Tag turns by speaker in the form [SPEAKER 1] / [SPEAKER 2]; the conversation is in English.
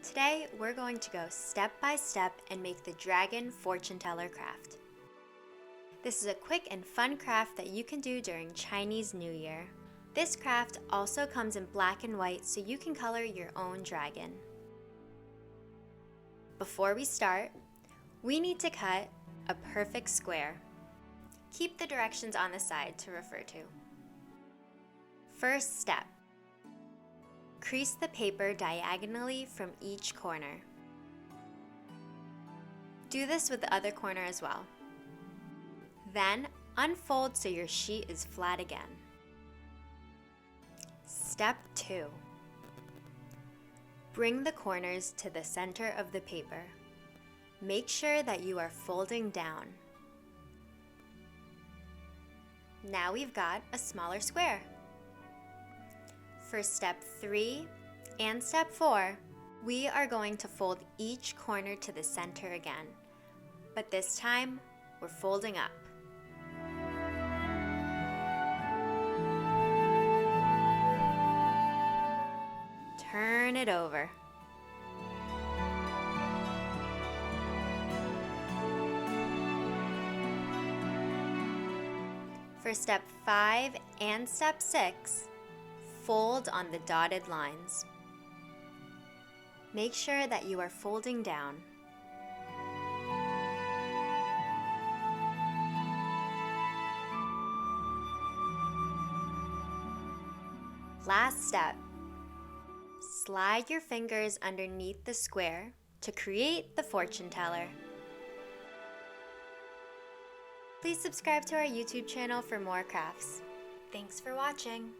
[SPEAKER 1] Today, we're going to go step by step and make the dragon fortune teller craft. This is a quick and fun craft that you can do during Chinese New Year. This craft also comes in black and white so you can color your own dragon. Before we start, we need to cut a perfect square. Keep the directions on the side to refer to. First step. Crease the paper diagonally from each corner. Do this with the other corner as well. Then, unfold so your sheet is flat again. Step 2. Bring the corners to the center of the paper. Make sure that you are folding down. Now we've got a smaller square. For step 3 and step 4, we are going to fold each corner to the center again, but this time we're folding up. Turn it over. For step 5 and step 6, fold on the dotted lines. Make sure that you are folding down. Last step. Slide your fingers underneath the square to create the fortune teller. Please subscribe to our YouTube channel for more crafts. Thanks for watching.